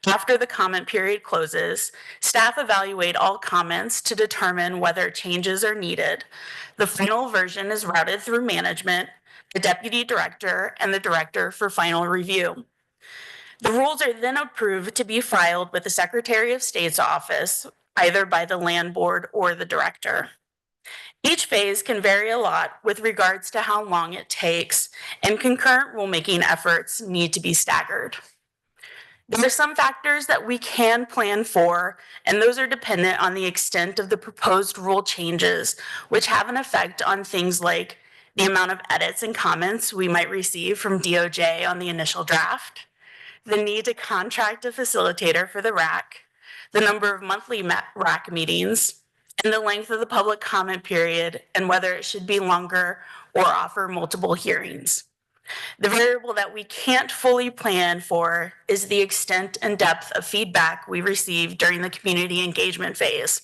After the comment period closes, staff evaluate all comments to determine whether changes are needed. The final version is routed through management, the deputy director, and the director for final review. The rules are then approved to be filed with the Secretary of State's office, either by the land board or the director. Each phase can vary a lot with regards to how long it takes, and concurrent rulemaking efforts need to be staggered. There are some factors that we can plan for, and those are dependent on the extent of the proposed rule changes, which have an effect on things like the amount of edits and comments we might receive from DOJ on the initial draft, the need to contract a facilitator for the RAC, the number of monthly RAC meetings, and the length of the public comment period, and whether it should be longer or offer multiple hearings. The variable that we can't fully plan for is the extent and depth of feedback we receive during the community engagement phase.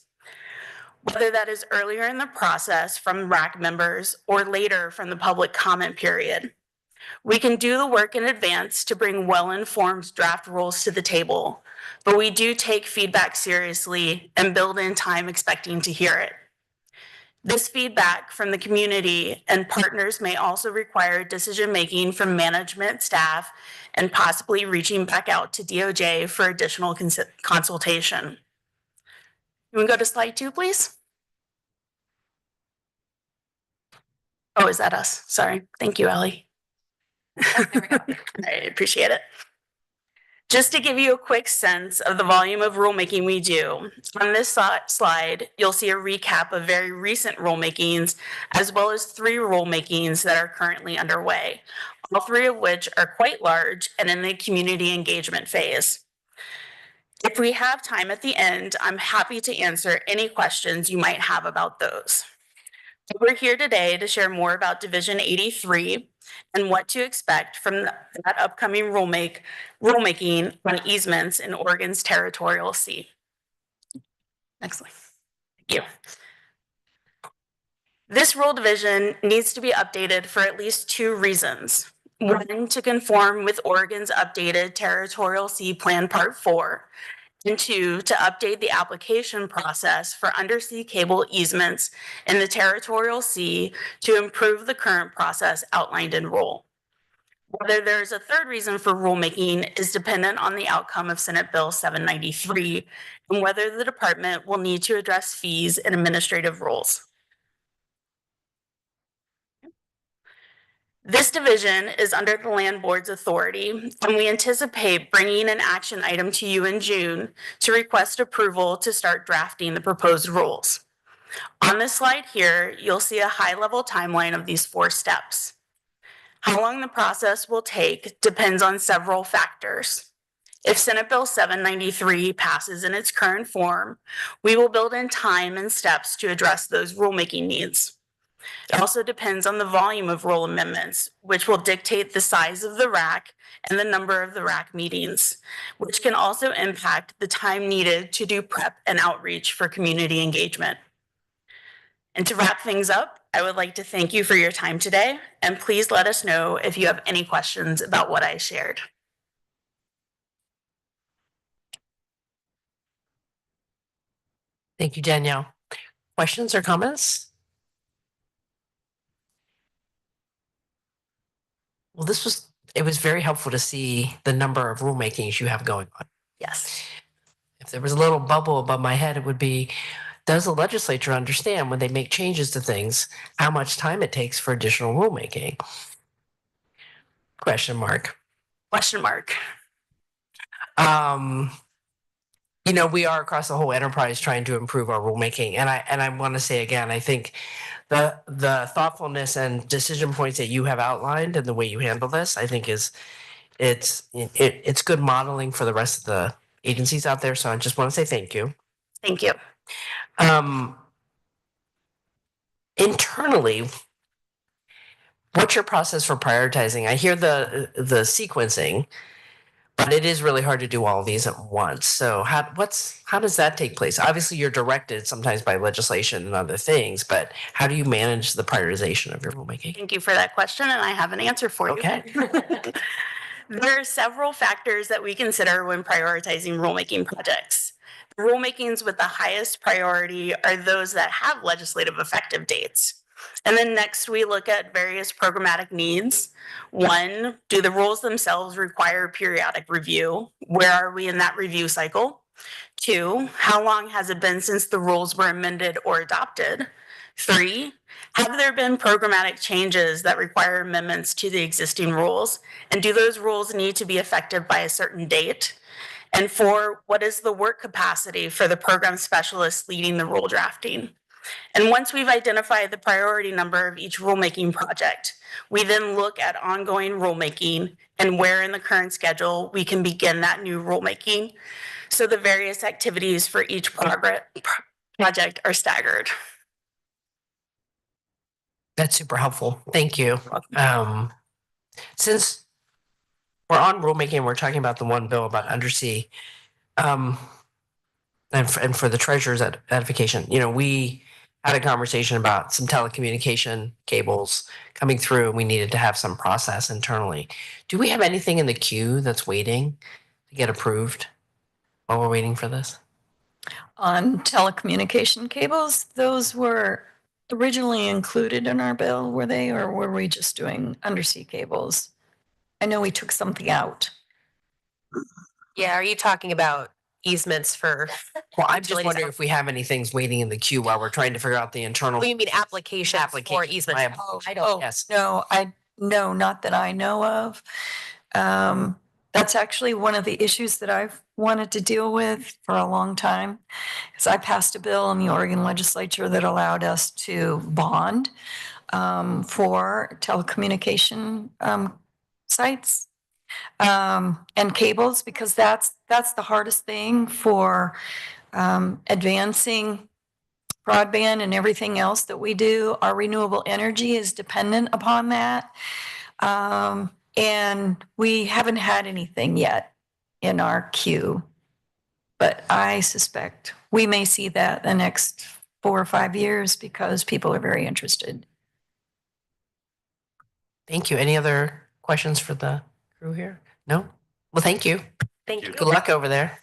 Whether that is earlier in the process from RAC members or later from the public comment period. We can do the work in advance to bring well-informed draft rules to the table, but we do take feedback seriously and build in time expecting to hear it. This feedback from the community and partners may also require decision-making from management, staff, and possibly reaching back out to DOJ for additional consultation. You want to go to slide 2, please? Oh, is that us? Sorry. Thank you, Ellie. I appreciate it. Just to give you a quick sense of the volume of rulemaking we do, on this slide, you'll see a recap of very recent rulemakings, as well as 3 rulemakings that are currently underway, all 3 of which are quite large and in the community engagement phase. If we have time at the end, I'm happy to answer any questions you might have about those. We're here today to share more about Division 83 and what to expect from that upcoming rulemaking on easements in Oregon's territorial sea. Next slide. Thank you. This rule division needs to be updated for at least 2 reasons. 1, to conform with Oregon's updated Territorial Sea Plan Part 4, and 2, to update the application process for undersea cable easements in the territorial sea to improve the current process outlined in rule. Whether there's a 3rd reason for rulemaking is dependent on the outcome of Senate Bill 793 and whether the department will need to address fees and administrative rules. This division is under the Land Board's authority, and we anticipate bringing an action item to you in June to request approval to start drafting the proposed rules. On this slide here, you'll see a high-level timeline of these 4 steps. How long the process will take depends on several factors. If Senate Bill 793 passes in its current form, we will build in time and steps to address those rulemaking needs. It also depends on the volume of rule amendments, which will dictate the size of the RAC and the number of the RAC meetings, which can also impact the time needed to do prep and outreach for community engagement. And to wrap things up, I would like to thank you for your time today, and please let us know if you have any questions about what I shared. Thank you, Danielle. Questions or comments? Well, it was very helpful to see the number of rulemakings you have going on. Yes. If there was a little bubble above my head, it would be, does the legislature understand when they make changes to things, how much time it takes for additional rulemaking? Question mark. Question mark. You know, we are across the whole enterprise trying to improve our rulemaking. And I want to say again, I think the thoughtfulness and decision points that you have outlined and the way you handle this, I think it's good modeling for the rest of the agencies out there. So I just want to say thank you. Thank you. Internally, what's your process for prioritizing? I hear the sequencing, but it is really hard to do all of these at once. So how does that take place? Obviously, you're directed sometimes by legislation and other things, but how do you manage the prioritization of your rulemaking? Thank you for that question, and I have an answer for you. Okay. There are several factors that we consider when prioritizing rulemaking projects. The rulemakings with the highest priority are those that have legislative effective dates. And then next, we look at various programmatic needs. 1, do the rules themselves require periodic review? Where are we in that review cycle? 2, how long has it been since the rules were amended or adopted? 3, have there been programmatic changes that require amendments to the existing rules? And do those rules need to be effective by a certain date? And 4, what is the work capacity for the program specialists leading the rule drafting? And once we've identified the priority number of each rulemaking project, we then look at ongoing rulemaking and where in the current schedule we can begin that new rulemaking. So the various activities for each project are staggered. That's super helpful. Thank you. Since we're on rulemaking, we're talking about the one bill about undersea, and for the treasurer's edification, you know, we had a conversation about some telecommunication cables coming through, and we needed to have some process internally. Do we have anything in the queue that's waiting to get approved while we're waiting for this? On telecommunication cables, those were originally included in our bill, were they, or were we just doing undersea cables? I know we took something out. Yeah, are you talking about easements for? Well, I'm just wondering if we have any things waiting in the queue while we're trying to figure out the internal. Well, you mean applications for Applications, easements? my Oh, I don't. Yes. No, not that I know of. That's actually one of the issues that I've wanted to deal with for a long time. Because I passed a bill in the Oregon legislature that allowed us to bond for telecommunication sites and cables, because that's the hardest thing for advancing broadband and everything else that we do. Our renewable energy is dependent upon that. And we haven't had anything yet in our queue. But I suspect we may see that the next 4 or 5 years because people are very interested. Thank you. Any other questions for the crew here? No? Well, thank you. Thank you. Good luck over there.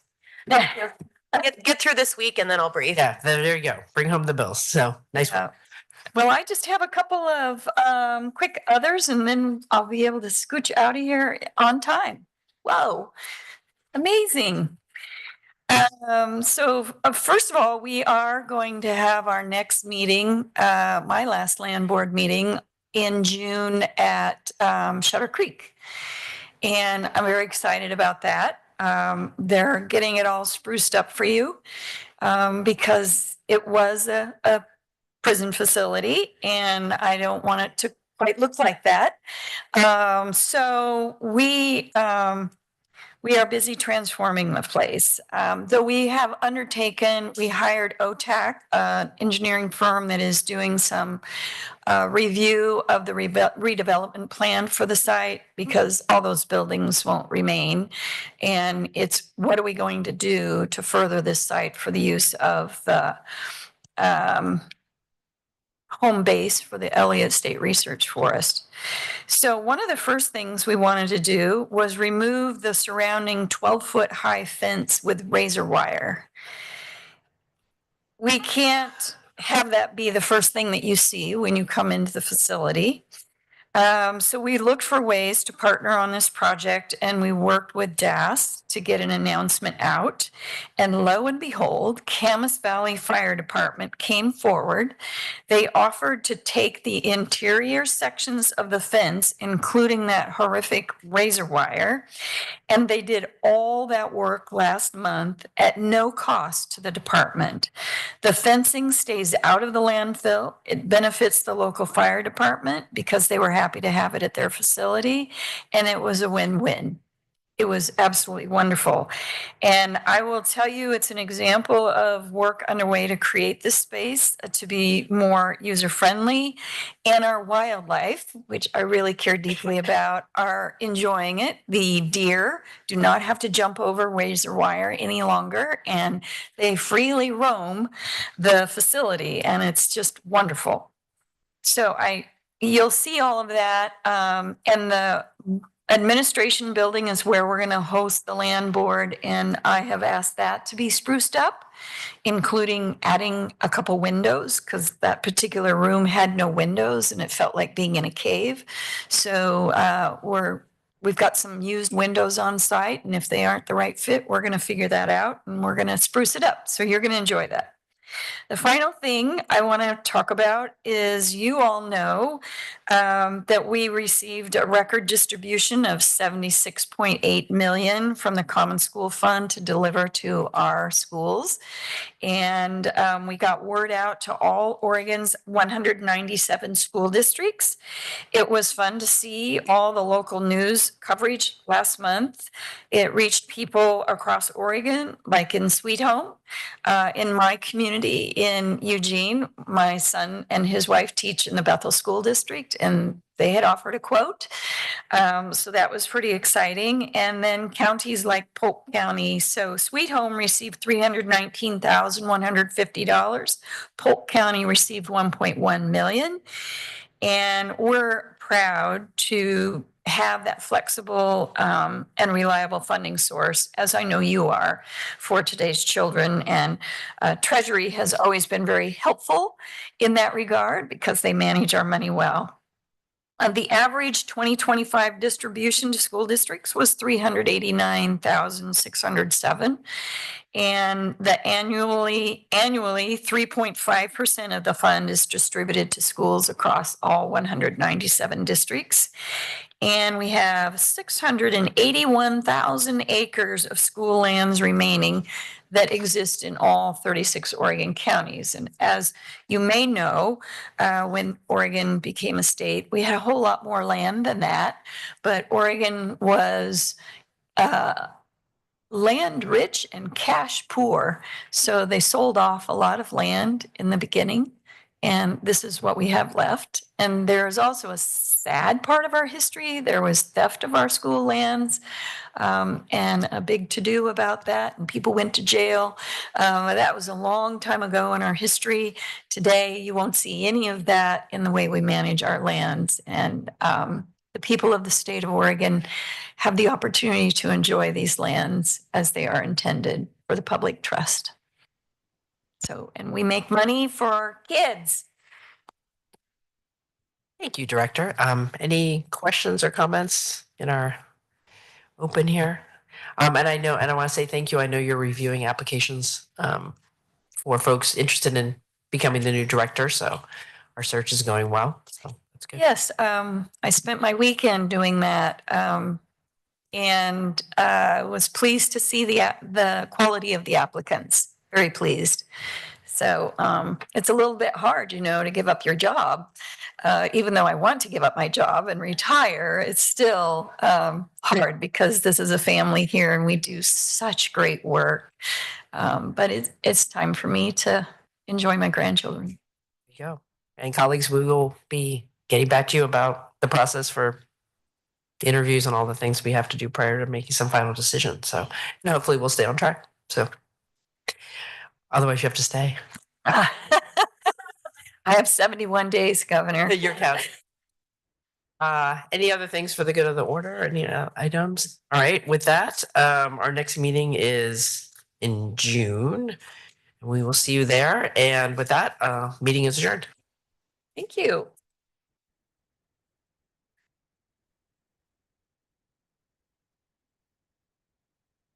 Get through this week and then I'll breathe. Yeah, there you go. Bring home the bills. So nice. Well, I just have a couple of quick others and then I'll be able to scooch out of here on time. Whoa, amazing. So first of all, we are going to have our next meeting, my last land board meeting in June at Shutter Creek. And I'm very excited about that. They're getting it all spruced up for you because it was a prison facility and I don't want it to quite look like that. So we are busy transforming the place. Though we have we hired OTAC, an engineering firm that is doing some review of the redevelopment plan for the site because all those buildings won't remain. And it's what are we going to do to further this site for the use of the home base for the Elliott State Research Forest. So one of the first things we wanted to do was remove the surrounding 12-foot high fence with razor wire. We can't have that be the first thing that you see when you come into the facility. So we looked for ways to partner on this project and we worked with DAS to get an announcement out. And lo and behold, Camas Valley Fire Department came forward. They offered to take the interior sections of the fence, including that horrific razor wire, and they did all that work last month at no cost to the department. The fencing stays out of the landfill. It benefits the local fire department because they were happy to have it at their facility, and it was a win-win. It was absolutely wonderful. And I will tell you, it's an example of work underway to create this space to be more user-friendly. And our wildlife, which I really care deeply about, are enjoying it. The deer do not have to jump over razor wire any longer, and they freely roam the facility, and it's just wonderful. So you'll see all of that. And the administration building is where we're going to host the land board, and I have asked that to be spruced up, including adding a couple windows because that particular room had no windows and it felt like being in a cave. So we've got some used windows on site, and if they aren't the right fit, we're going to figure that out and we're going to spruce it up. So you're going to enjoy that. The final thing I want to talk about is you all know that we received a record distribution of $76.8 million from the Common School Fund to deliver to our schools. And we got word out to all Oregon's 197 school districts. It was fun to see all the local news coverage last month. It reached people across Oregon, like in Sweet Home. In my community in Eugene, my son and his wife teach in the Bethel School District, and they had offered a quote. So that was pretty exciting. And then counties like Polk County. So Sweet Home received $319,150. Polk County received $1.1 million. And we're proud to have that flexible and reliable funding source, as I know you are, for today's children. And Treasury has always been very helpful in that regard because they manage our money well. The average 2025 distribution to school districts was $389,607. And the annually 3.5% of the fund is distributed to schools across all 197 districts. And we have 681,000 acres of school lands remaining that exist in all 36 Oregon counties. And as you may know, when Oregon became a state, we had a whole lot more land than that. But Oregon was land rich and cash poor. So they sold off a lot of land in the beginning. And this is what we have left. And there is also a sad part of our history. There was theft of our school lands and a big to-do about that. And people went to jail. That was a long time ago in our history. Today, you won't see any of that in the way we manage our lands. And the people of the state of Oregon have the opportunity to enjoy these lands as they are intended for the public trust. So, and we make money for our kids. Thank you, Director. Any questions or comments in our open here? And I want to say thank you. I know you're reviewing applications for folks interested in becoming the new director. So our search is going well. So that's good. Yes, I spent my weekend doing that. And was pleased to see the quality of the applicants. Very pleased. So it's a little bit hard, to give up your job. Even though I want to give up my job and retire, it's still hard because this is a family here and we do such great work. But it's time for me to enjoy my grandchildren. There you go. And colleagues, we will be getting back to you about the process for the interviews and all the things we have to do prior to making some final decision. So hopefully we'll stay on track. So otherwise you have to stay. I have 71 days, Governor. You're counting. Any other things for the good of the order? Any items? All right. With that, our next meeting is in June. We will see you there. And with that, meeting is adjourned. Thank you.